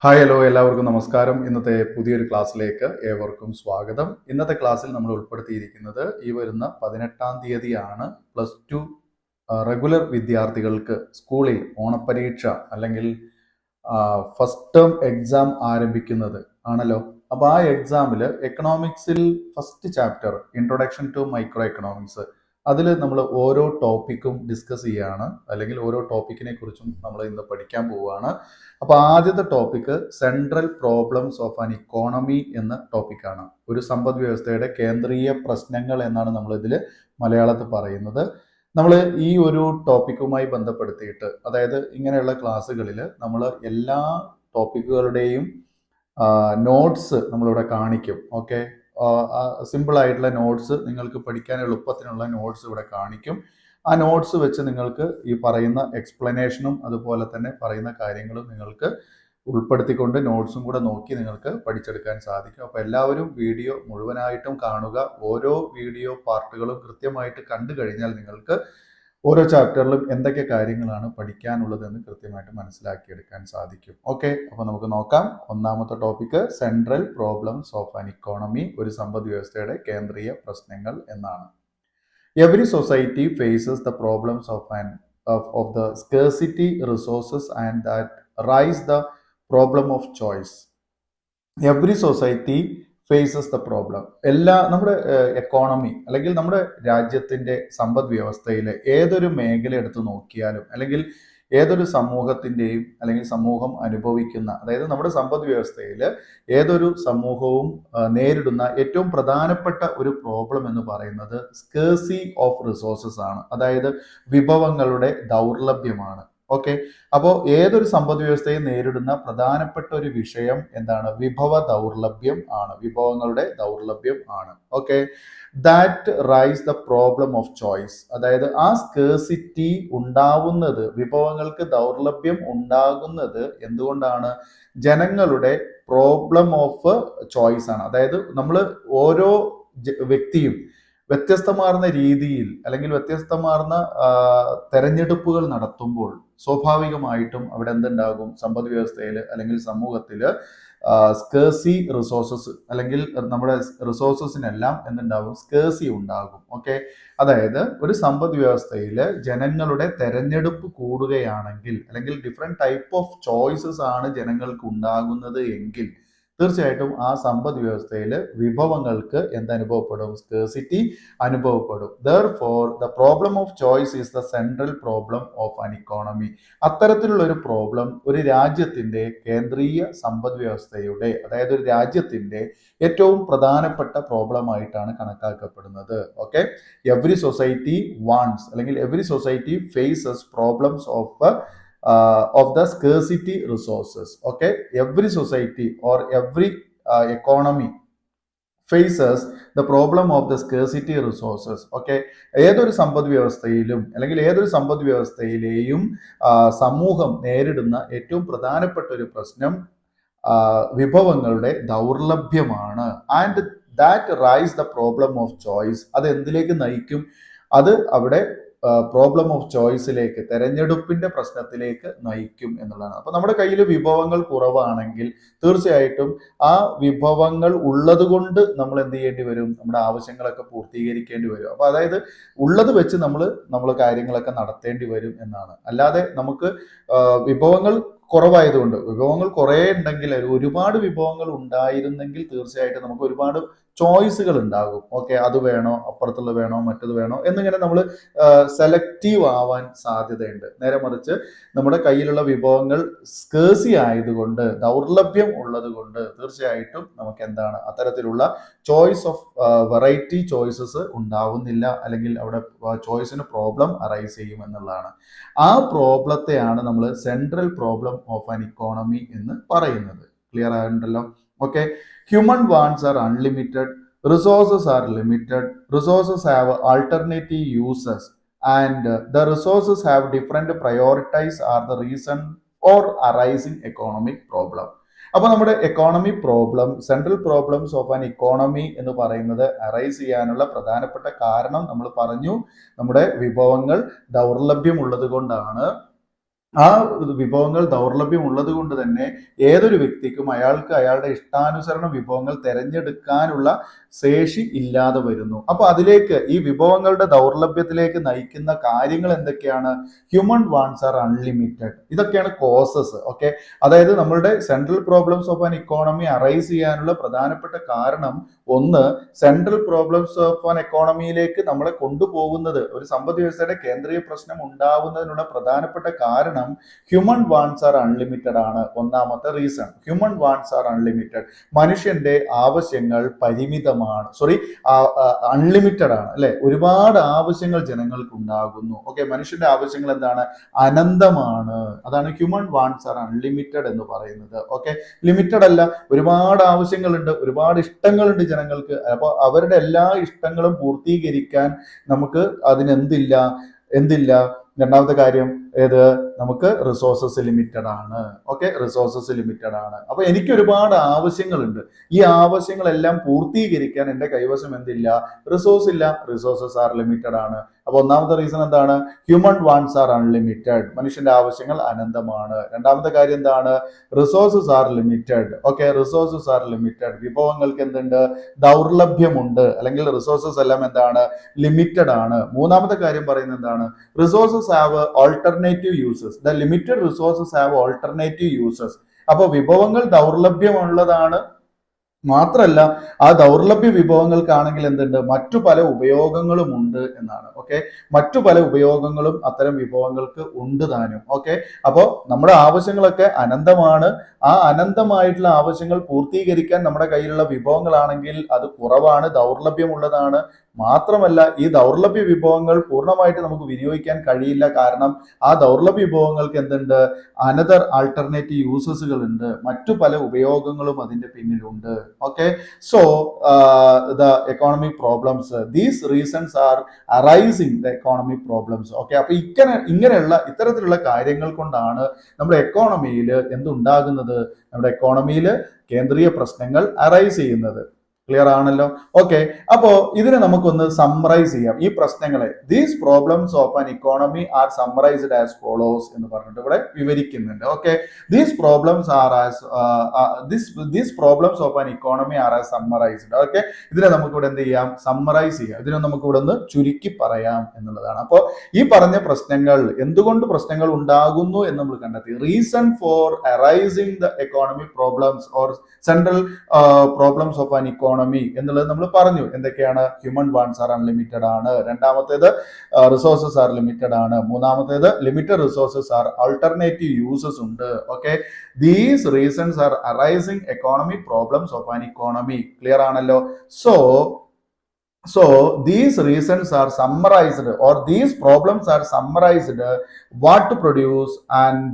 Hi hello എല്ലാവർക്കും നമസ്കാരം. ഇന്നത്തെ പുതിയൊരു ക്ലാസ്സിലേക്ക് ഏവർക്കും സ്വാഗതം. ഇന്നത്തെ ക്ലാസ്സിൽ നമ്മൾ ഉൾപ്പെടുത്തിയിരിക്കുന്നത് ഈ വരുന്ന 18-ാം തീയതിയാണ് പ്ലസ് ടു റെഗുലർ വിദ്യാർത്ഥികൾക്ക് സ്കൂളിൽ ഓണപ്പരീക്ഷ അല്ലെങ്കിൽ ഫസ്റ്റ് ടേം എക്സാം ആരംഭിക്കുന്നത് ആണല്ലോ. അപ്പോൾ ആ എക്സാമിൽ എക്കണോമിക്സിൽ first chapter introduction to micro economics അതിൽ നമ്മൾ ഓരോ ടോപ്പിക്കും ഡിസ്കസ് ചെയ്യുകയാണ്, അല്ലെങ്കിൽ ഓരോ ടോപ്പിക്കിനെ കുറിച്ചും നമ്മൾ ഇന്ന് പഠിക്കാൻ പോവുകയാണ്. അപ്പോൾ ആദ്യത്തെ topic central problems of an economy എന്ന ടോപ്പിക്കാണ്. ഒരു സമ്പദ് വ്യവസ്ഥയുടെ കേന്ദ്രീയ പ്രശ്നങ്ങൾ എന്നാണ് നമ്മൾ ഇതിൽ മലയാളത്തിൽ പറയുന്നത്. നമ്മൾ ഈ ഒരു ടോപ്പിക്കുമായി ബന്ധപ്പെടുത്തിയിട്ട്, അതായത് ഇങ്ങനെയുള്ള ക്ലാസ്സുകളിൽ നമ്മൾ എല്ലാ ടോപ്പിക്കുകളുടെയും നോട്ട്സ് നമ്മളിവിടെ കാണിക്കും. ഓക്കെ, സിമ്പിൾ ആയിട്ടുള്ള നോട്ട്സ്, നിങ്ങൾക്ക് പഠിക്കാൻ എളുപ്പത്തിനുള്ള നോട്ട്സ് ഇവിടെ കാണിക്കും. ആ നോട്ട്സ് വെച്ച് നിങ്ങൾക്ക് ഈ പറയുന്ന എക്സ്പ്ലനേഷനും അതുപോലെ തന്നെ പറയുന്ന കാര്യങ്ങളും നിങ്ങൾക്ക് ഉൾപ്പെടുത്തിക്കൊണ്ട് നോട്ട്സും കൂടെ നോക്കി നിങ്ങൾക്ക് പഠിച്ചെടുക്കാൻ സാധിക്കും. അപ്പോൾ എല്ലാവരും വീഡിയോ മുഴുവനായിട്ടും കാണുക. ഓരോ വീഡിയോ പാർട്ടുകളും കൃത്യമായിട്ട് കണ്ടു കഴിഞ്ഞാൽ നിങ്ങൾക്ക് ഓരോ ചാപ്റ്ററിലും എന്തൊക്കെ കാര്യങ്ങളാണ് പഠിക്കാനുള്ളതെന്ന് കൃത്യമായിട്ട് മനസ്സിലാക്കിയെടുക്കാൻ സാധിക്കും. ഓക്കെ, അപ്പോൾ നമുക്ക് നോക്കാം. ഒന്നാമത്തെ topic central problems of an economy, ഒരു സമ്പദ് വ്യവസ്ഥയുടെ കേന്ദ്രീയ പ്രശ്നങ്ങൾ എന്നാണ്. Every society faces the problems of the scarcity resources and that rise the problem of choice. Every society faces the problem. നമ്മുടെ എക്കോണമി അല്ലെങ്കിൽ നമ്മുടെ രാജ്യത്തിൻ്റെ സമ്പദ് വ്യവസ്ഥയിൽ ഏതൊരു മേഖല എടുത്ത് നോക്കിയാലും, അല്ലെങ്കിൽ ഏതൊരു സമൂഹത്തിൻ്റെയും അല്ലെങ്കിൽ സമൂഹം അനുഭവിക്കുന്ന, അതായത് നമ്മുടെ സമ്പദ് വ്യവസ്ഥയിൽ ഏതൊരു സമൂഹവും നേരിടുന്ന ഏറ്റവും പ്രധാനപ്പെട്ട ഒരു പ്രോബ്ലം എന്ന് പറയുന്നത് സ്കേഴ്സി ഓഫ് റിസോഴ്സസ് ആണ്, അതായത് വിഭവങ്ങളുടെ ദൗർലഭ്യമാണ്. ഓക്കെ, അപ്പോൾ ഏതൊരു സമ്പദ് വ്യവസ്ഥയും നേരിടുന്ന പ്രധാനപ്പെട്ട ഒരു വിഷയം എന്താണ്? വിഭവ ദൗർലഭ്യം ആണ്, വിഭവങ്ങളുടെ ദൗർലഭ്യം ആണ്. Okay, that rise the problem of choice. അതായത് ആ സ്കേഴ്സിറ്റി ഉണ്ടാവുന്നത്, വിഭവങ്ങൾക്ക് ദൗർലഭ്യം ഉണ്ടാകുന്നത് എന്തുകൊണ്ടാണ്? ജനങ്ങളുടെ പ്രോബ്ലം ഓഫ് ചോയ്സ് ആണ്. അതായത് നമ്മൾ ഓരോ വ്യക്തിയും വ്യത്യസ്തമാർന്ന രീതിയിൽ അല്ലെങ്കിൽ വ്യത്യസ്തമാർന്ന തെരഞ്ഞെടുപ്പുകൾ നടത്തുമ്പോൾ സ്വാഭാവികമായിട്ടും അവിടെ എന്തുണ്ടാകും? സമ്പദ് വ്യവസ്ഥയിൽ അല്ലെങ്കിൽ സമൂഹത്തിൽ സ്കേഴ്സി റിസോഴ്സസ്, അല്ലെങ്കിൽ നമ്മുടെ റിസോഴ്സസിനെല്ലാം എന്തുണ്ടാകും? സ്കേഴ്സി ഉണ്ടാകും. ഓക്കെ, അതായത് ഒരു സമ്പദ് വ്യവസ്ഥയിൽ ജനങ്ങളുടെ തെരഞ്ഞെടുപ്പ് കൂടുകയാണെങ്കിൽ, അല്ലെങ്കിൽ ഡിഫറെൻറ്റ് ടൈപ്പ് ഓഫ് ചോയ്സസ് ആണ് ജനങ്ങൾക്ക് ഉണ്ടാകുന്നത് എങ്കിൽ തീർച്ചയായിട്ടും ആ സമ്പദ് വ്യവസ്ഥയിൽ വിഭവങ്ങൾക്ക് എന്തനുഭവപ്പെടും? സ്കേഴ്സിറ്റി അനുഭവപ്പെടും. Therefore, the problem of choice is the central problem of an economy. അത്തരത്തിലുള്ള ഒരു പ്രോബ്ലം ഒരു രാജ്യത്തിന്റെ കേന്ദ്രീയ സമ്പദ് വ്യവസ്ഥയുടെ, അതായത് ഒരു രാജ്യത്തിന്റെ ഏറ്റവും പ്രധാനപ്പെട്ട പ്രോബ്ലം ആയിട്ടാണ് കണക്കാക്കപ്പെടുന്നത്. ഓക്കെ, എവറി സൊസൈറ്റി വാണ്ട്സ്, അല്ലെങ്കിൽ every society faces problems of the scarcity resources. Okay, every society or every economy faces the problem of the scarcity resources. Okay, ഏതൊരു സമ്പദ് വ്യവസ്ഥയിലും അല്ലെങ്കിൽ ഏതൊരു സമ്പദ് വ്യവസ്ഥയിലെയും സമൂഹം നേരിടുന്ന ഏറ്റവും പ്രധാനപ്പെട്ട ഒരു പ്രശ്നം വിഭവങ്ങളുടെ ദൗർലഭ്യമാണ്. And that rise the problem of choice. അത് എന്തിലേക്ക് നയിക്കും? അത് അവിടെ പ്രോബ്ലം ഓഫ് ചോയ്സിലേക്ക്, തെരഞ്ഞെടുപ്പിന്റെ പ്രശ്നത്തിലേക്ക് നയിക്കും എന്നുള്ളതാണ്. അപ്പൊ നമ്മുടെ കയ്യിൽ വിഭവങ്ങൾ കുറവാണെങ്കിൽ തീർച്ചയായിട്ടും ആ വിഭവങ്ങൾ ഉള്ളത് കൊണ്ട് നമ്മൾ എന്ത് ചെയ്യേണ്ടി വരും? നമ്മുടെ ആവശ്യങ്ങളൊക്കെ പൂർത്തീകരിക്കേണ്ടി വരും. അപ്പൊ അതായത് ഉള്ളത് വെച്ച് നമ്മൾ കാര്യങ്ങളൊക്കെ നടത്തേണ്ടി വരും എന്നാണ്. അല്ലാതെ നമുക്ക് വിഭവങ്ങൾ കുറവായതുകൊണ്ട്, വിഭവങ്ങൾ കുറേ ഉണ്ടെങ്കിൽ, ഒരുപാട് വിഭവങ്ങൾ ഉണ്ടായിരുന്നെങ്കിൽ തീർച്ചയായിട്ടും നമുക്ക് ഒരുപാട് ചോയ്സുകൾ ഉണ്ടാകും. ഓക്കെ, അത് വേണോ, അപ്പുറത്തുള്ള വേണോ, മറ്റത് വേണോ എന്നിങ്ങനെ നമ്മൾ സെലക്റ്റീവ് ആവാൻ സാധ്യതയുണ്ട്. നേരെ മറിച്ച് നമ്മുടെ കയ്യിലുള്ള വിഭവങ്ങൾ സ്കേഴ്സി ആയതുകൊണ്ട്, ദൗർലഭ്യം ഉള്ളത് കൊണ്ട് തീർച്ചയായിട്ടും നമുക്ക് എന്താണ്? അത്തരത്തിലുള്ള ചോയ്സ് ഓഫ് വെറൈറ്റി ചോയ്സസ് ഉണ്ടാവുന്നില്ല, അല്ലെങ്കിൽ അവിടെ ചോയ്സിന് പ്രോബ്ലം അറൈസ് ചെയ്യും എന്നുള്ളതാണ്. ആ പ്രോബ്ലത്തെയാണ് നമ്മൾ central problem of an economy എന്ന് പറയുന്നത്. ക്ലിയർ ആയിട്ടുണ്ടല്ലോ? Okay, human wants are unlimited, resources are limited, resources have alternative uses, and the resources have different priorities are the reason for arising economic problem. അപ്പോൾ നമ്മുടെ economy problem, central problems of an economy എന്ന് പറയുന്നത് arise ചെയ്യാനുള്ള പ്രധാനപ്പെട്ട കാരണം നമ്മൾ പറഞ്ഞു, നമ്മുടെ വിഭവങ്ങൾ ദൗർലഭ്യം ഉള്ളത് കൊണ്ടാണ് ആ വിഭവങ്ങൾ ദൗർലഭ്യം ഉള്ളത് കൊണ്ട് തന്നെ ഏതൊരു വ്യക്തിക്കും അയാൾക്ക് അയാളുടെ ഇഷ്ടാനുസരണം വിഭവങ്ങൾ തിരഞ്ഞെടുക്കാനുള്ള ശേഷി ഇല്ലാതെ വരുന്നു. അപ്പൊ അതിലേക്ക് ഈ വിഭവങ്ങളുടെ ദൗർലഭ്യത്തിലേക്ക് നയിക്കുന്ന കാര്യങ്ങൾ എന്തൊക്കെയാണ്? Human wants are unlimited. ഇതൊക്കെയാണ് കോസസ്. ഓക്കെ, അതായത് നമ്മളുടെ central problems of an economy arise ചെയ്യാനുള്ള പ്രധാനപ്പെട്ട കാരണം ഒന്ന്, സെൻട്രൽ പ്രോബ്ലംസ് ഓഫ് ആൻ എക്കോണമിയിലേക്ക് നമ്മളെ കൊണ്ടുപോകുന്നത്, ഒരു സമ്പദ് വ്യവസ്ഥയുടെ കേന്ദ്രീയ പ്രശ്നം ഉണ്ടാവുന്നതിനുള്ള പ്രധാനപ്പെട്ട കാരണം ഹ്യൂമൻ വാണ്ട്സ് ആർ അൺലിമിറ്റഡ് ആണ്. ഒന്നാമത്തെ reason, human wants are unlimited. മനുഷ്യന്റെ ആവശ്യങ്ങൾ പരിമിതമാണ്, അൺലിമിറ്റഡ് ആണ്, അല്ലെ? ഒരുപാട് ആവശ്യങ്ങൾ ജനങ്ങൾക്ക് ഉണ്ടാകുന്നു. ഓക്കെ, മനുഷ്യന്റെ ആവശ്യങ്ങൾ എന്താണ്? അനന്തമാണ്. അതാണ് ഹ്യൂമൻ വാണ്ട്സ് ആർ അൺലിമിറ്റഡ് എന്ന് പറയുന്നത്. ഓക്കെ, ലിമിറ്റഡ് അല്ല, ഒരുപാട് ആവശ്യങ്ങളുണ്ട്, ഒരുപാട് ഇഷ്ടങ്ങളുണ്ട് ജനങ്ങൾക്ക്. അപ്പോൾ അവരുടെ എല്ലാ ഇഷ്ടങ്ങളും പൂർത്തീകരിക്കാൻ നമുക്ക് എന്തില്ല. രണ്ടാമത്തെ കാര്യം ഏത്? നമുക്ക് റിസോഴ്സസ് ലിമിറ്റഡ് ആണ്. ഓക്കെ, റിസോഴ്സസ് ലിമിറ്റഡ് ആണ്. അപ്പൊ എനിക്ക് ഒരുപാട് ആവശ്യങ്ങളുണ്ട്. ഈ ആവശ്യങ്ങളെല്ലാം പൂർത്തീകരിക്കാൻ എന്റെ കൈവശം എന്തില്ല? റിസോഴ്സ് ഇല്ല. റിസോഴ്സസ് ആർ ലിമിറ്റഡ് ആണ്. അപ്പൊ ഒന്നാമത്തെ റീസൺ എന്താണ്? Human wants are unlimited. മനുഷ്യന്റെ ആവശ്യങ്ങൾ അനന്തമാണ്. രണ്ടാമത്തെ കാര്യം എന്താണ്? Resources are limited. Okay, resources are limited. വിഭവങ്ങൾക്ക് എന്തുണ്ട്? ദൗർലഭ്യമുണ്ട്, അല്ലെങ്കിൽ റിസോഴ്സസ് എല്ലാം എന്താണ്? ലിമിറ്റഡ് ആണ്. മൂന്നാമത്തെ കാര്യം പറയുന്നത് എന്താണ്? Resources have alternative uses. The limited resources have alternative uses. അപ്പൊ വിഭവങ്ങൾ ദൗർലഭ്യമുള്ളതാണ്, മാത്രല്ല ആ ദൗർലഭ്യ വിഭവങ്ങൾക്കാണെങ്കിൽ എന്തുണ്ട്? മറ്റു പല ഉപയോഗങ്ങളും ഉണ്ട് എന്നാണ്. ഓക്കെ, മറ്റു പല ഉപയോഗങ്ങളും അത്തരം വിഭവങ്ങൾക്ക് ഉണ്ട് താനും. ഓക്കെ, അപ്പോൾ നമ്മുടെ ആവശ്യങ്ങളൊക്കെ അനന്തമാണ്. ആ അനന്തമായിട്ടുള്ള ആവശ്യങ്ങൾ പൂർത്തീകരിക്കാൻ നമ്മുടെ കയ്യിലുള്ള വിഭവങ്ങളാണെങ്കിൽ അത് കുറവാണ്, ദൗർലഭ്യമുള്ളതാണ്. മാത്രമല്ല ഈ ദൗർലഭ്യ വിഭവങ്ങൾ പൂർണ്ണമായിട്ട് നമുക്ക് വിനിയോഗിക്കാൻ കഴിയില്ല. കാരണം ആ ദൗർലഭ്യ വിഭവങ്ങൾക്ക് എന്തുണ്ട്? അനദർ ആൾട്ടർനേറ്റീവ് യൂസസുകൾ ഉണ്ട്, മറ്റു പല ഉപയോഗങ്ങളും അതിന്റെ പിന്നിലുണ്ട്. Okay, so the economic problems, these reasons are arising the economic problems. Okay, അപ്പൊ ഇങ്ങനെയുള്ള ഇത്തരത്തിലുള്ള കാര്യങ്ങൾ കൊണ്ടാണ് നമ്മുടെ എക്കോണമിയിൽ എന്തുണ്ടാകുന്നത്? നമ്മുടെ എക്കോണമിയിൽ കേന്ദ്രീയ പ്രശ്നങ്ങൾ അറൈസ് ചെയ്യുന്നത്. ക്ലിയർ ആണല്ലോ? ഓക്കെ, അപ്പോ ഇതിനെ നമുക്കൊന്ന് സമ്മറൈസ് ചെയ്യാം. ഈ പ്രശ്നങ്ങളെ, these problems of an economy are summarised as follows എന്ന് പറഞ്ഞിട്ട് ഇവിടെ വിവരിക്കുന്നുണ്ട്. Okay, these problems of an economy are as summarised. Okay, ഇതിനെ നമുക്ക് ഇവിടെ എന്ത് ചെയ്യാം? സമ്മറൈസ് ചെയ്യാം. ഇതിനെ നമുക്ക് ഇവിടെ ഒന്ന് ചുരുക്കി പറയാം എന്നുള്ളതാണ്. അപ്പോൾ ഈ പറഞ്ഞ പ്രശ്നങ്ങൾ, എന്തുകൊണ്ട് പ്രശ്നങ്ങൾ ഉണ്ടാകുന്നു എന്ന് നമ്മൾ കണ്ടെത്തി. Reason for arising the economic problems or central problems of an economy എന്നുള്ളത് നമ്മൾ പറഞ്ഞു. എന്തൊക്കെയാണ്? ഹ്യൂമൻ വാണ്ട്സ് ആർ അൺലിമിറ്റഡ് ആണ്. രണ്ടാമത്തേത് റിസോഴ്സസ് ആർ ലിമിറ്റഡ് ആണ്. മൂന്നാമത്തേത് limited resources are alternative uses ഉണ്ട്. Okay, these reasons are arising economic problems of an economy. Clear ആണല്ലോ? So these reasons are summarized, or these problems are summarized, what to produce and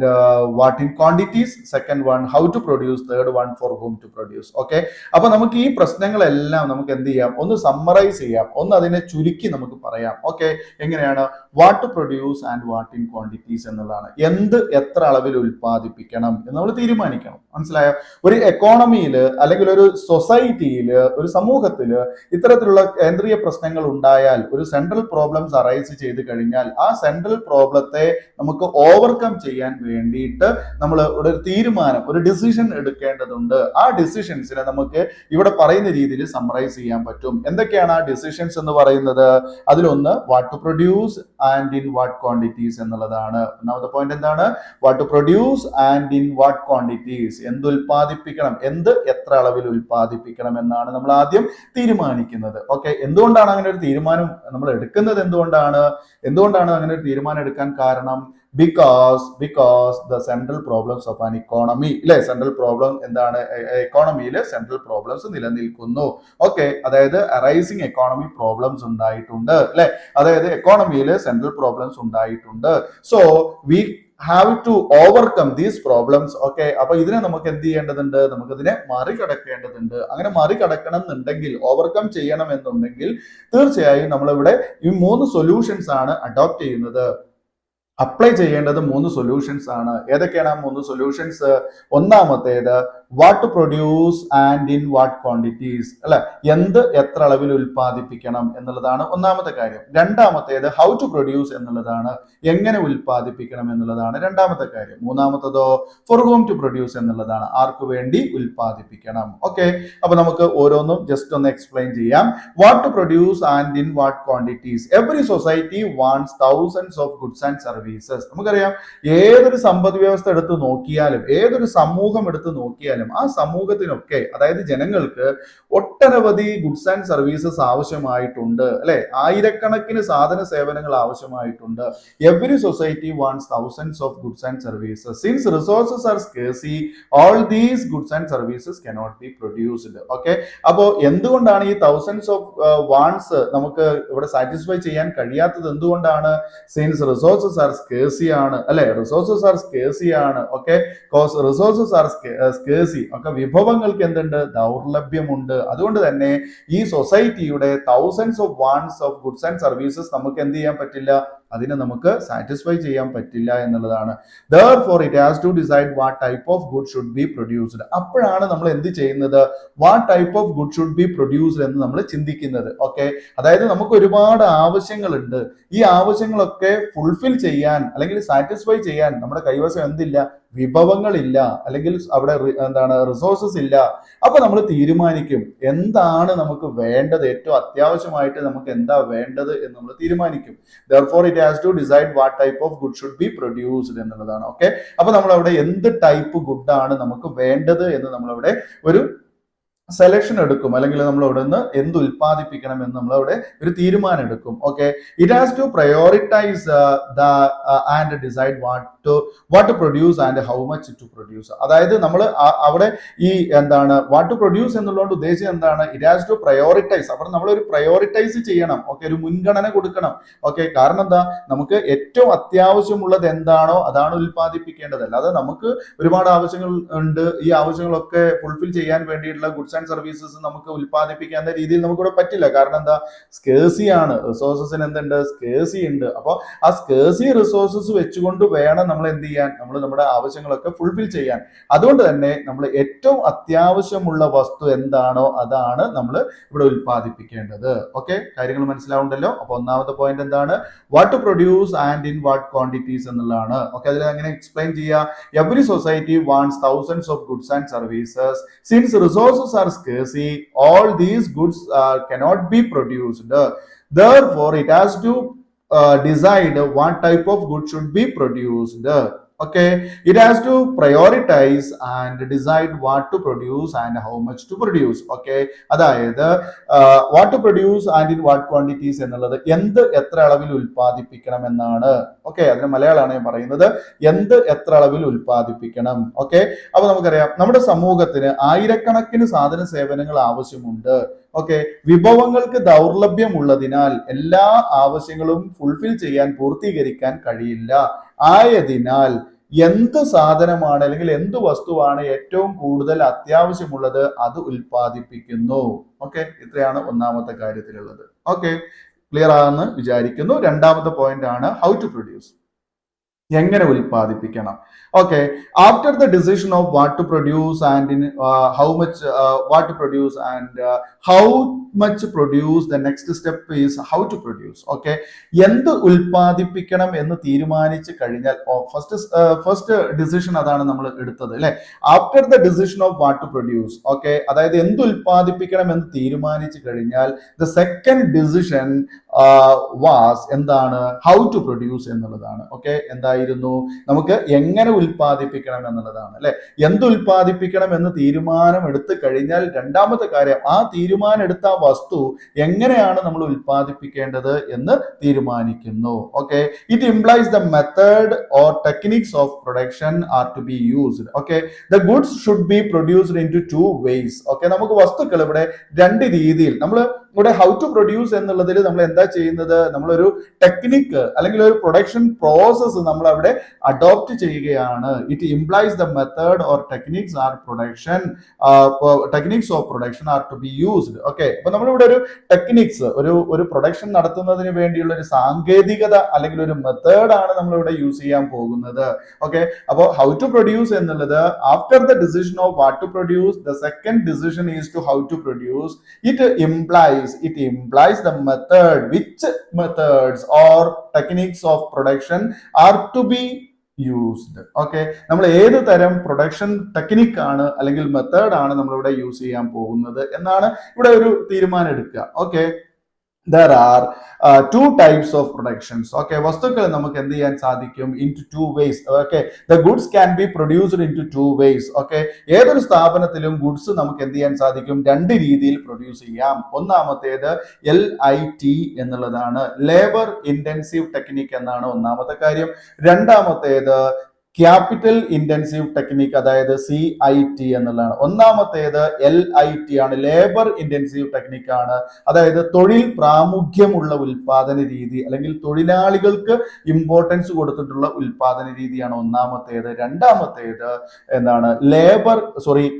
what in quantities. Second one, how to produce. Third one, for whom to produce. Okay, അപ്പൊ നമുക്ക് ഈ പ്രശ്നങ്ങളെല്ലാം നമുക്ക് എന്ത് ചെയ്യാം? ഒന്ന് summarise ചെയ്യാം, ഒന്ന് അതിനെ ചുരുക്കി നമുക്ക് പറയാം. ഓക്കെ, എങ്ങനെയാണ്? What to produce and what in quantities എന്നുള്ളതാണ്. എന്ത് എത്ര അളവിൽ ഉൽപ്പാദിപ്പിക്കണം എന്ന് നമ്മൾ തീരുമാനിക്കണം. മനസ്സിലായോ? ഒരു എക്കോണമിയിൽ അല്ലെങ്കിൽ ഒരു സൊസൈറ്റിയിൽ, ഒരു സമൂഹത്തിൽ ഇത്തരത്തിലുള്ള കേന്ദ്രീയ പ്രശ്നങ്ങൾ ഉണ്ടായാൽ, ഒരു സെൻട്രൽ പ്രോബ്ലംസ് അറൈസ് ചെയ്ത് കഴിഞ്ഞാൽ ആ സെൻട്രൽ പ്രോബ്ലത്തെ നമുക്ക് ഓവർകം ചെയ്യാൻ വേണ്ടിയിട്ട് നമ്മൾ ഒരു തീരുമാനം, ഒരു ഡിസിഷൻ എടുക്കേണ്ടതുണ്ട്. ആ ഡിസിഷൻസിനെ നമുക്ക് ഇവിടെ പറയുന്ന രീതിയിൽ സമ്മറൈസ് ചെയ്യാൻ പറ്റും. എന്തൊക്കെയാണ് ആ ഡിസിഷൻസ് എന്ന് പറയുന്നത്? അതിലൊന്ന് what to produce and in what quantities എന്നുള്ളതാണ്. ഒന്നാമത്തെ പോയിന്റ് എന്താണ്? What to produce and in what quantities. എന്ത് ഉൽപ്പാദിപ്പിക്കണം, എന്ത് എത്ര അളവിൽ ഉൽപ്പാദിപ്പിക്കണം എന്നാണ് നമ്മൾ ആദ്യം തീരുമാനിക്കുന്നത്. ഓക്കെ, എന്തുകൊണ്ടാണ് അങ്ങനെ ഒരു തീരുമാനം നമ്മൾ എടുക്കുന്നത്? എന്തുകൊണ്ടാണ് അങ്ങനെ ഒരു തീരുമാനം എടുക്കാൻ കാരണം? because the central problems of an economy, അല്ലെ? സെൻട്രൽ പ്രോബ്ലം എന്താണ്? എക്കോണമിയിലെ സെൻട്രൽ പ്രോബ്ലംസ് നിലനിൽക്കുന്നു. ഓക്കെ, അതായത് അറൈസിങ് എക്കോണമിക് പ്രോബ്ലംസ് ഉണ്ടായിട്ടുണ്ട്, അല്ലെ? അതായത് എക്കോണമിയിലെ സെൻട്രൽ പ്രോബ്ലംസ് ഉണ്ടായിട്ടുണ്ട്. So we have to overcome these problems. Okay, അപ്പൊ ഇതിനെ നമുക്ക് എന്ത് ചെയ്യേണ്ടതുണ്ട്? നമുക്ക് ഇതിനെ മറികടക്കേണ്ടതുണ്ട്. അങ്ങനെ മറികടക്കണം എന്നുണ്ടെങ്കിൽ, ഓവർകം ചെയ്യണം എന്നുണ്ടെങ്കിൽ തീർച്ചയായും നമ്മളിവിടെ ഈ 3 സൊല്യൂഷൻസ് ആണ് അഡോപ്റ്റ് ചെയ്യുന്നത്. അപ്ലൈ ചെയ്യേണ്ടത് 3 സൊല്യൂഷൻസ് ആണ്. ഏതൊക്കെയാണ് ആ 3 സൊല്യൂഷൻസ്? ഒന്നാമത്തേത് what to produce and in what quantities, അല്ലെ, എന്ത് എത്ര അളവിൽ ഉൽപ്പാദിപ്പിക്കണം എന്നുള്ളതാണ് ഒന്നാമത്തെ കാര്യം. രണ്ടാമത്തേത് ഹൗ ടു പ്രൊഡ്യൂസ് എന്നുള്ളതാണ്, എങ്ങനെ ഉൽപ്പാദിപ്പിക്കണം എന്നുള്ളതാണ് രണ്ടാമത്തെ കാര്യം. മൂന്നാമത്തതോ ഫോർ ഹൂം ടു പ്രൊഡ്യൂസ് എന്നുള്ളതാണ്, ആർക്ക് വേണ്ടി ഉൽപ്പാദിപ്പിക്കണം. ഓക്കെ, അപ്പൊ നമുക്ക് ഓരോന്നും ജസ്റ്റ് ഒന്ന് എക്സ്പ്ലെയിൻ ചെയ്യാം. What to produce and in what quantities. Every society wants thousands of goods and services. നമുക്കറിയാം, ഏതൊരു സമ്പദ് വ്യവസ്ഥ എടുത്ത് നോക്കിയാലും, ഏതൊരു സമൂഹം എടുത്ത് നോക്കിയാലും, ആ സമൂഹത്തിനൊക്കെ, അതായത് ജനങ്ങൾക്ക് ഒട്ടനവധി ഗുഡ്സ് ആൻഡ് സർവീസസ് ആവശ്യമായിട്ടുണ്ട്, അല്ലെ, ആയിരക്കണക്കിന് സാധന സേവനങ്ങൾ ആവശ്യമായിട്ടുണ്ട്. Every society wants thousands of goods and services. Since resources are scarce, all these goods and services cannot be produced. Okay, അപ്പോ എന്തുകൊണ്ടാണ് ഈ തൗസൻഡ്സ് ഓഫ് വാണ്ട്സ് നമുക്ക് ഇവിടെ സാറ്റിസ്ഫൈ ചെയ്യാൻ കഴിയാത്തത്? എന്തുകൊണ്ടാണ്? സിൻസ് റിസോഴ്സസ് ആർ സ്കേഴ്സി ആണ്, അല്ലെ, റിസോഴ്സസ് ആർ സ്കേഴ്സി ആണ്. ഓക്കെ, റിസോഴ്സസ് ആർ സ്കേഴ്സി, ഒക്കെ വിഭവങ്ങൾക്ക് എന്തുണ്ട്? ദൗർലഭ്യമുണ്ട്. അതുകൊണ്ട് തന്നെ ഈ സൊസൈറ്റിയുടെ thousands of wants of goods and services നമുക്ക് എന്ത് ചെയ്യാൻ പറ്റില്ല? അതിനെ നമുക്ക് സാറ്റിസ്ഫൈ ചെയ്യാൻ പറ്റില്ല എന്നുള്ളതാണ്. Therefore it has to decide what type of good should be produced. അപ്പോഴാണ് നമ്മൾ എന്ത് ചെയ്യുന്നത്? what type of good should be produced എന്ന് നമ്മൾ ചിന്തിക്കുന്നത്. ഓക്കെ, അതായത് നമുക്ക് ഒരുപാട് ആവശ്യങ്ങളുണ്ട്. ഈ ആവശ്യങ്ങളൊക്കെ ഫുൾഫിൽ ചെയ്യാൻ അല്ലെങ്കിൽ സാറ്റിസ്ഫൈ ചെയ്യാൻ നമ്മുടെ കൈവശം എന്തില്ല? വിഭവങ്ങളില്ല, അല്ലെങ്കിൽ അവിടെ എന്താണ്, റിസോഴ്സസ് ഇല്ല. അപ്പൊ നമ്മൾ തീരുമാനിക്കും എന്താണ് നമുക്ക് വേണ്ടത്, ഏറ്റവും അത്യാവശ്യമായിട്ട് നമുക്ക് എന്താ വേണ്ടത് എന്ന് നമ്മൾ തീരുമാനിക്കും. Therefore it has to decide what type of good should be produced എന്നുള്ളതാണ്. ഓക്കെ, അപ്പൊ നമ്മൾ അവിടെ എന്ത് ടൈപ്പ് ഗുഡ് ആണ് നമുക്ക് വേണ്ടത് എന്ന് നമ്മളവിടെ ഒരു സെലക്ഷൻ എടുക്കും, അല്ലെങ്കിൽ നമ്മൾ അവിടെ നിന്ന് എന്ത് ഉൽപ്പാദിപ്പിക്കണം എന്ന് നമ്മൾ അവിടെ ഒരു തീരുമാനം എടുക്കും. Okay, it has to prioritise and decide what to produce and how much to produce. അതായത് നമ്മൾ അവിടെ ഈ എന്താണ് വാട്ട് ടു പ്രൊഡ്യൂസ് എന്നുള്ളതുകൊണ്ട് ഉദ്ദേശിച്ചത് എന്താണ്? It has to prioritise. അവിടെ നമ്മൾ ഒരു പ്രയോറിറ്റൈസ് ചെയ്യണം. ഓക്കെ, ഒരു മുൻഗണന കൊടുക്കണം. ഓക്കെ, കാരണം എന്താ? നമുക്ക് ഏറ്റവും അത്യാവശ്യമുള്ളത് എന്താണോ അതാണ് ഉൽപ്പാദിപ്പിക്കേണ്ടത്. അല്ലാതെ നമുക്ക് ഒരുപാട് ആവശ്യങ്ങൾ ഉണ്ട്, ഈ ആവശ്യങ്ങളൊക്കെ ഫുൾഫിൽ ചെയ്യാൻ വേണ്ടിയിട്ടുള്ള ഗുഡ്സ് ആൻഡ് സർവീസസ് നമുക്ക് ഉൽപ്പാദിപ്പിക്കാവുന്ന രീതിയിൽ നമുക്കിവിടെ പറ്റില്ല. കാരണം എന്താ? സ്കേഴ്സി ആണ്, റിസോഴ്സസിന് എന്തുണ്ട്? സ്കേഴ്സി ഉണ്ട്. അപ്പോൾ ആ സ്കേഴ്സി റിസോഴ്സസ് വെച്ചുകൊണ്ട് വേണം നമ്മൾ എന്ത് ചെയ്യാൻ? നമ്മൾ നമ്മുടെ ആവശ്യങ്ങളൊക്കെ ഫുൾഫിൽ ചെയ്യാൻ. അതുകൊണ്ട് തന്നെ നമ്മൾ ഏറ്റവും അത്യാവശ്യമുള്ള വസ്തു എന്താണോ അതാണ് നമ്മൾ ഇവിടെ ഉൽപ്പാദിപ്പിക്കേണ്ടത്. ഓക്കെ, കാര്യങ്ങൾ മനസ്സിലാവുണ്ടല്ലോ. അപ്പൊ ഒന്നാമത്തെ പോയിന്റ് എന്താണ്? What to produce and in what quantities എന്നുള്ളതാണ്. ഓക്കെ, അതിൽ അങ്ങനെ എക്സ്പ്ലെയിൻ ചെയ്യാം. Every society wants thousands of goods and services. Since resources are scarcity, all these goods cannot be produced. Therefore it has to decide what type of good should be produced. Okay, it has to prioritize and decide what to produce and how much to produce. Okay, അതായത് what to produce and in what quantities എന്നുള്ളത് എന്ത് എത്ര അളവിൽ ഉൽപ്പാദിപ്പിക്കണം എന്നാണ്. Okay, അതിന് മലയാളമാണ് ഞാൻ പറയുന്നത്. എന്ത് എത്ര അളവിൽ ഉൽപ്പാദിപ്പിക്കണം. ഓക്കെ, അപ്പൊ നമുക്കറിയാം നമ്മുടെ സമൂഹത്തിന് ആയിരക്കണക്കിന് സാധന സേവനങ്ങൾ ആവശ്യമുണ്ട്. ഓക്കെ, വിഭവങ്ങൾക്ക് ദൗർലഭ്യം ഉള്ളതിനാൽ എല്ലാ ആവശ്യങ്ങളും ഫുൾഫിൽ ചെയ്യാൻ, പൂർത്തീകരിക്കാൻ കഴിയില്ല. ആയതിനാൽ എന്ത് സാധനമാണ് അല്ലെങ്കിൽ എന്ത് വസ്തുവാണ് ഏറ്റവും കൂടുതൽ അത്യാവശ്യമുള്ളത് അത് ഉൽപ്പാദിപ്പിക്കുന്നു. ഓക്കെ, ഇത്രയാണ് ഒന്നാമത്തെ കാര്യത്തിലുള്ളത്. ഓക്കെ, ക്ലിയർ ആണെന്ന് വിചാരിക്കുന്നു. രണ്ടാമത്തെ പോയിന്റ് ആണ് ഹൗ ടു പ്രൊഡ്യൂസ്, എങ്ങനെ ഉൽപ്പാദിപ്പിക്കണം. Okay, after the decision of what to produce and in how much what to produce and how much produce, the next step is how to produce. Okay, എന്ത് ഉൽപ്പാദിപ്പിക്കണം എന്ന് തീരുമാനിച്ചു കഴിഞ്ഞാൽ first decision അതാണ് നമ്മൾ എടുത്തത്, അല്ലെ. After the decision of what to produce, okay, അതായത് എന്ത് ഉൽപ്പാദിപ്പിക്കണം എന്ന് തീരുമാനിച്ചു കഴിഞ്ഞാൽ ദ സെക്കൻഡ് ഡിസിഷൻ വാസ് എന്താണ്? ഹൗ ടു പ്രൊഡ്യൂസ് എന്നുള്ളതാണ്. ഓക്കെ, എന്തായിരുന്നു? നമുക്ക് എങ്ങനെ ഉൽപ്പാദിപ്പിക്കണം എന്നുള്ളതാണ്, അല്ലെ. എന്ത് ഉൽപ്പാദിപ്പിക്കണം എന്ന് തീരുമാനം എടുത്തു കഴിഞ്ഞാൽ രണ്ടാമത്തെ കാര്യം ആ തീരുമാനം എടുത്ത ആ വസ്തു എങ്ങനെയാണ് നമ്മൾ ഉൽപ്പാദിപ്പിക്കേണ്ടത് എന്ന് തീരുമാനിക്കുന്നു. Okay, it implies the method or techniques of production are to be used. Okay, the goods should be produced in to 2 ways. ഓക്കെ, നമുക്ക് വസ്തുക്കൾ ഇവിടെ രണ്ട് രീതിയിൽ നമ്മൾ ഇവിടെ ഹൗ ടു പ്രൊഡ്യൂസ് എന്നുള്ളതിൽ നമ്മൾ എന്താ ചെയ്യുന്നത്, നമ്മളൊരു ടെക്നിക്ക് അല്ലെങ്കിൽ ഒരു പ്രൊഡക്ഷൻ പ്രോസസ്സ് നമ്മൾ അവിടെ അഡോപ്റ്റ് ചെയ്യുകയാണ്. It implies the method or techniques are production techniques of production are to be used. Okay, അപ്പൊ നമ്മളിവിടെ ഒരു ടെക്നിക്സ് ഒരു പ്രൊഡക്ഷൻ നടത്തുന്നതിന് വേണ്ടിയുള്ള ഒരു സാങ്കേതികത അല്ലെങ്കിൽ ഒരു മെത്തേഡാണ് നമ്മളിവിടെ യൂസ് ചെയ്യാൻ പോകുന്നത്. ഓക്കെ, അപ്പോൾ ഹൗ ടു പ്രൊഡ്യൂസ് എന്നുള്ളത് after the decision of what to produce, the second decision is to how to produce. It implies the method, which methods or techniques of production are to be used. Okay, നമ്മൾ ഏത് തരം production technique ആണ് അല്ലെങ്കിൽ method ആണ് നമ്മളിവിടെ use ചെയ്യാൻ പോകുന്നത് എന്നാണ് ഇവിടെ ഒരു തീരുമാനം എടുക്കുക. Okay, there are two types of productions. Okay, വസ്തുക്കൾ നമുക്ക് എന്ത് ചെയ്യാൻ സാധിക്കും into two ways. Okay, the goods can be produced into two ways. Okay, ഏതൊരു സ്ഥാപനത്തിലും ഗുഡ്സ് നമുക്ക് എന്ത് ചെയ്യാൻ സാധിക്കും, രണ്ട് രീതിയിൽ പ്രൊഡ്യൂസ് ചെയ്യാം. ഒന്നാമത്തേത് LIT എന്നുള്ളതാണ്, ലേബർ ഇന്റൻസീവ് ടെക്നിക് എന്നാണ് ഒന്നാമത്തെ കാര്യം. രണ്ടാമത്തേത് ക്യാപിറ്റൽ ഇന്റൻസീവ് ടെക്നിക്, അതായത് CIT എന്നുള്ളതാണ്. ഒന്നാമത്തേത് LIT ആണ്, ലേബർ ഇന്റൻസീവ് ടെക്നിക് ആണ്, അതായത് തൊഴിൽ പ്രാമുഖ്യമുള്ള ഉൽപാദന രീതി അല്ലെങ്കിൽ തൊഴിലാളികൾക്ക് ഇമ്പോർട്ടൻസ് കൊടുത്തിട്ടുള്ള ഉൽപാദന രീതിയാണ് ഒന്നാമത്തേത്. രണ്ടാമത്തേത് എന്താണ്,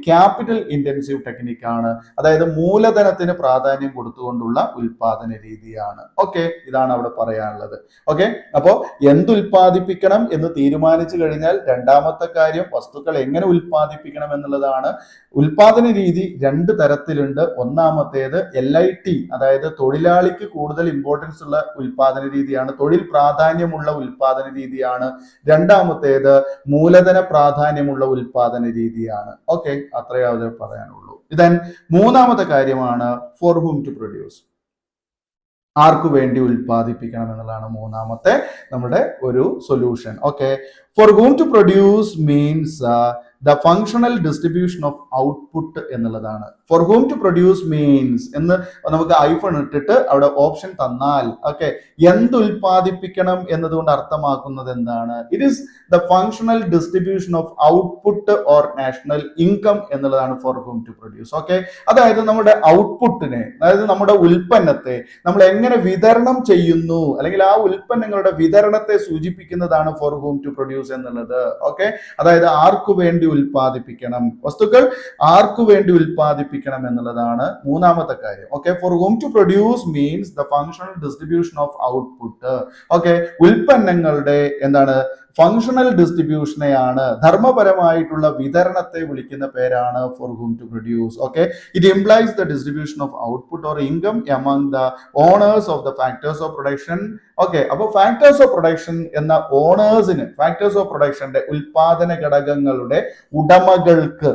ക്യാപിറ്റൽ ഇന്റൻസീവ് ടെക്നിക് ആണ്, അതായത് മൂലധനത്തിന് പ്രാധാന്യം കൊടുത്തുകൊണ്ടുള്ള ഉൽപാദന രീതിയാണ്. ഓക്കെ, ഇതാണ് അവിടെ പറയാനുള്ളത്. ഓക്കെ, അപ്പോ എന്തുൽപാദിപ്പിക്കണം എന്ന് തീരുമാനിച്ചു കഴിഞ്ഞാൽ രണ്ടാമത്തെ കാര്യം വസ്തുക്കൾ എങ്ങനെ ഉൽപ്പാദിപ്പിക്കണം എന്നുള്ളതാണ്. ഉൽപാദന രീതി രണ്ട് തരത്തിലുണ്ട്. ഒന്നാമത്തേത് LIT, അതായത് തൊഴിലാളിക്ക് കൂടുതൽ ഇമ്പോർട്ടൻസ് ഉള്ള ഉൽപാദന രീതിയാണ്, തൊഴിൽ പ്രാധാന്യമുള്ള ഉൽപാദന രീതിയാണ്. രണ്ടാമത്തേത് മൂലധന പ്രാധാന്യമുള്ള ഉൽപാദന രീതിയാണ്. ഓക്കെ, അത്രയേ അത് പറയാനുള്ളൂ. ഇതൻ മൂന്നാമത്തെ കാര്യമാണ് ഫോർ ഹൂം ടു പ്രൊഡ്യൂസ്, ആർക്കു വേണ്ടി ഉൽപ്പാദിപ്പിക്കണം എന്നുള്ളതാണ് മൂന്നാമത്തെ നമ്മുടെ ഒരു solution. Okay, for whom to produce means the functional distribution of output എന്നുള്ളതാണ്. For whom to produce means എന്ന് നമുക്ക് ഐഫോൺ ഇട്ടിട്ട് അവിടെ ഓപ്ഷൻ തന്നാൽ ഓക്കെ, എന്തുൽപാദിപ്പിക്കണം എന്നതുകൊണ്ട് അർത്ഥമാക്കുന്നത് എന്താണ്, it is the functional distribution of output or national income എന്നുള്ളതാണ് for whom to produce. Okay, അതായത് നമ്മുടെ ഔട്ട്പുട്ടിനെ, അതായത് നമ്മുടെ ഉൽപ്പന്നത്തെ നമ്മൾ എങ്ങനെ വിതരണം ചെയ്യുന്നു അല്ലെങ്കിൽ ആ ഉൽപ്പന്നങ്ങളുടെ വിതരണത്തെ സൂചിപ്പിക്കുന്നതാണ് ഫോർ ഹൂം ടു പ്രൊഡ്യൂസ് എന്നുള്ളത്. ഓക്കെ, അതായത് ആർക്കു വേണ്ടി ഉൽപ്പാദിപ്പിക്കണം, വസ്തുക്കൾ ആർക്കു വേണ്ടി ഉൽപ്പാദിപ്പിക്കണം എന്നുള്ളതാണ് മൂന്നാമത്തെ കാര്യം. Okay, for whom to produce means the functional distribution of output. Okay, ഉൽപ്പന്നങ്ങളുടെ എന്താണ് ഫങ്ഷണൽ ഡിസ്ട്രിബ്യൂഷനെയാണ്, ധർമ്മപരമായിട്ടുള്ള വിതരണത്തെ വിളിക്കുന്ന പേരാണ് for whom to produce. Okay, it implies the distribution of output or income among the owners of the factors of production. Okay, അപ്പൊ factors of production എന്ന ഓണേഴ്സിന്, ഫാക്ടേഴ്സ് ഓഫ് പ്രൊഡക്ഷന്റെ ഉൽപാദന ഘടകങ്ങളുടെ ഉടമകൾക്ക്,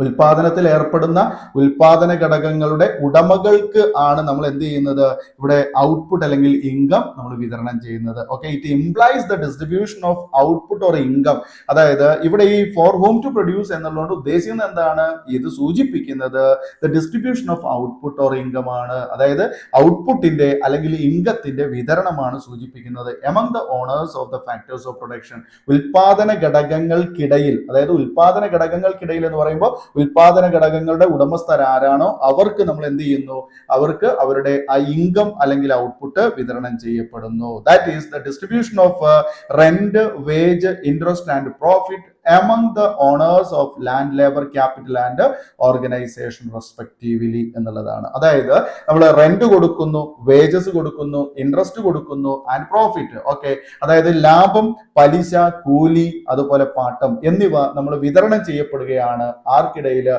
ഉൽപാദനത്തിൽ ഏർപ്പെടുന്ന ഉൽപാദന ഘടകങ്ങളുടെ ഉടമകൾക്ക് ആണ് നമ്മൾ എന്ത് ചെയ്യുന്നത്, ഇവിടെ ഔട്ട്പുട്ട് അല്ലെങ്കിൽ ഇൻകം നമ്മൾ വിതരണം ചെയ്യുന്നത്. Okay, it implies the distribution of output or income. അതായത് ഇവിടെ ഈ ഫോർ ഹൂം ടു പ്രൊഡ്യൂസ് എന്നുള്ളതുകൊണ്ട് ഉദ്ദേശിക്കുന്നത് എന്താണ്, ഇത് സൂചിപ്പിക്കുന്നത് the distribution of output or income ആണ്, അതായത് ഔട്ട്പുട്ടിന്റെ അല്ലെങ്കിൽ ഇൻകത്തിന്റെ വിതരണമാണ് സൂചിപ്പിക്കുന്നത് among the owners of the factors of production. ഉൽപാദന ഘടകങ്ങൾക്കിടയിൽ, അതായത് ഉൽപാദന ഘടകങ്ങൾക്കിടയിൽ എന്ന് പറയുമ്പോൾ ഉൽപാദന ഘടകങ്ങളുടെ ഉടമസ്ഥർ ആരാണോ അവർക്ക് നമ്മൾ എന്ത് ചെയ്യുന്നു, അവർക്ക് അവരുടെ ആ ഇൻകം അല്ലെങ്കിൽ ഔട്ട്പുട്ട് വിതരണം ചെയ്യപ്പെടുന്നു. That is the distribution of rent, wage, interest and profit among the owners of land, labor, capital and organization respectively എന്നുള്ളതാണ്. അതായത് നമ്മൾ റെന്റ് കൊടുക്കുന്നു, വേജസ് കൊടുക്കുന്നു, ഇൻട്രസ്റ്റ് കൊടുക്കുന്നു ആൻഡ് പ്രോഫിറ്റ്. ഓക്കെ, അതായത് ലാഭം, പലിശ, കൂലി, അതുപോലെ പാട്ടം എന്നിവ നമ്മൾ വിതരണം ചെയ്യപ്പെടുകയാണ് ആർക്കിടയിൽ,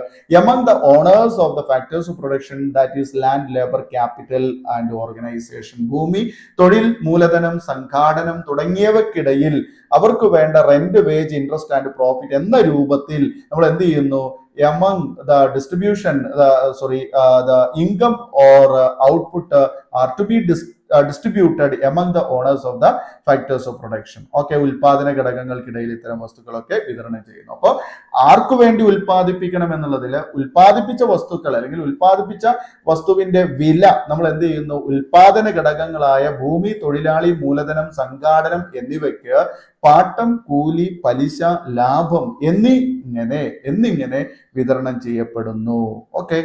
among the owners of the factors of production, that is land, labor, capital and organization. ഭൂമി, തൊഴിൽ, മൂലധനം, സംഘാടനം തുടങ്ങിയവക്കിടയിൽ അവർക്ക് വേണ്ട rent, wage, interest and profit എന്ന രൂപത്തിൽ നമ്മൾ എന്ത് ചെയ്യുന്നു, among the distribution the income or output are to be distributed among the owners of the factors of production. Okay, ഉൽപാദന ഘടകങ്ങൾക്കിടയിൽ ഇത്തരം വസ്തുക്കളൊക്കെ വിതരണം ചെയ്യുന്നു. അപ്പോൾ ആർക്കു വേണ്ടി ഉൽപ്പാദിപ്പിക്കണം എന്നുള്ളതിൽ ഉൽപ്പാദിപ്പിച്ച വസ്തുക്കൾ അല്ലെങ്കിൽ ഉൽപ്പാദിപ്പിച്ച വസ്തുവിന്റെ വില നമ്മൾ എന്ത് ചെയ്യുന്നു, ഉൽപാദന ഘടകങ്ങളായ ഭൂമി, തൊഴിലാളി, മൂലധനം, സംഘാടനം എന്നിവയ്ക്ക് പാട്ടം, കൂലി, പലിശ, ലാഭം എന്നിങ്ങനെ വിതരണം ചെയ്യപ്പെടുന്നു. ഓക്കെ,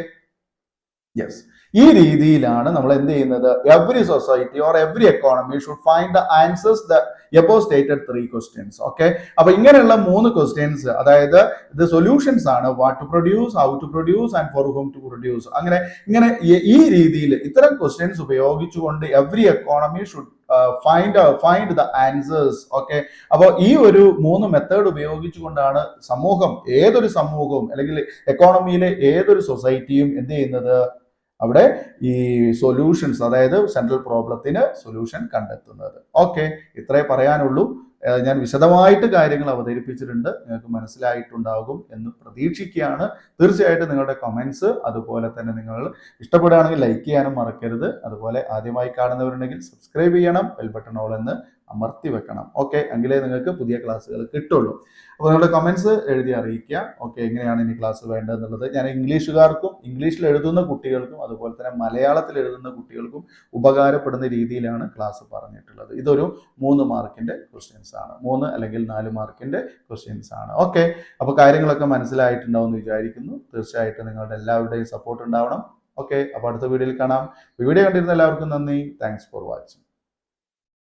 യെസ്, ഈ രീതിയിലാണ് നമ്മൾ എന്ത് ചെയ്യുന്നത്, every society or every economy should find the answers the above stated 3 questions. Okay, അപ്പൊ ഇങ്ങനെയുള്ള 3 ക്വസ്റ്റ്യൻസ്, അതായത് ഇത് സൊല്യൂഷൻസ് ആണ്. What to produce, how to produce and for whom to produce. ഇങ്ങനെ ഈ രീതിയിൽ ഇത്തരം ക്വസ്റ്റ്യൻസ് ഉപയോഗിച്ചുകൊണ്ട് every economy should find the answers. Okay, അപ്പോൾ ഈ ഒരു 3 മെത്തേഡ് ഉപയോഗിച്ചുകൊണ്ടാണ് ഏതൊരു സമൂഹവും അല്ലെങ്കിൽ എക്കോണമിയിലെ ഏതൊരു സൊസൈറ്റിയും എന്ത് ചെയ്യുന്നത്, അവിടെ ഈ സൊല്യൂഷൻസ്, അതായത് സെൻട്രൽ പ്രോബ്ലത്തിന് സൊല്യൂഷൻ കണ്ടെത്തുന്നത്. ഓക്കെ, ഇത്രേ പറയാനുള്ളൂ. ഞാൻ വിശദമായിട്ട് കാര്യങ്ങൾ അവതരിപ്പിച്ചിട്ടുണ്ട്, നിങ്ങൾക്ക് മനസ്സിലായിട്ടുണ്ടാകും എന്ന് പ്രതീക്ഷിക്കുകയാണ്. തീർച്ചയായിട്ടും നിങ്ങളുടെ കമൻസ്, അതുപോലെ തന്നെ നിങ്ങൾ ഇഷ്ടപ്പെടുകയാണെങ്കിൽ ലൈക്ക് ചെയ്യാനും മറക്കരുത്. അതുപോലെ ആദ്യമായി കാണുന്നവരുണ്ടെങ്കിൽ സബ്സ്ക്രൈബ് ചെയ്യണം, ബെൽ ബട്ടൺ ഓൾ എന്ന് അമർത്തി വെക്കണം. ഓക്കെ, എങ്കിലേ നിങ്ങൾക്ക് പുതിയ ക്ലാസ്സുകൾ കിട്ടുള്ളൂ. അപ്പോൾ നിങ്ങളുടെ കമൻസ് എഴുതി അറിയിക്കുക. ഓക്കെ, എങ്ങനെയാണ് ഇനി ക്ലാസ് വേണ്ടതെന്നുള്ളത്. ഞാൻ ഇംഗ്ലീഷിൽ എഴുതുന്ന കുട്ടികൾക്കും അതുപോലെ തന്നെ മലയാളത്തിൽ എഴുതുന്ന കുട്ടികൾക്കും ഉപകാരപ്പെടുന്ന രീതിയിലാണ് ക്ലാസ് പറഞ്ഞിട്ടുള്ളത്. ഇതൊരു 3 മാർക്കിന്റെ ക്വസ്റ്റ്യൻസ് ആണ്, 3 അല്ലെങ്കിൽ 4 മാർക്കിന്റെ ക്വസ്റ്റ്യൻസ് ആണ്. ഓക്കെ, അപ്പോൾ കാര്യങ്ങളൊക്കെ മനസ്സിലായിട്ടുണ്ടാവും എന്ന് വിചാരിക്കുന്നു. തീർച്ചയായിട്ടും നിങ്ങളുടെ എല്ലാവരുടെയും സപ്പോർട്ട് ഉണ്ടാവണം. ഓക്കെ, അപ്പോൾ അടുത്ത വീഡിയോയിൽ കാണാം. വീഡിയോ കണ്ടിരുന്ന എല്ലാവർക്കും നന്ദി. Thanks for watching.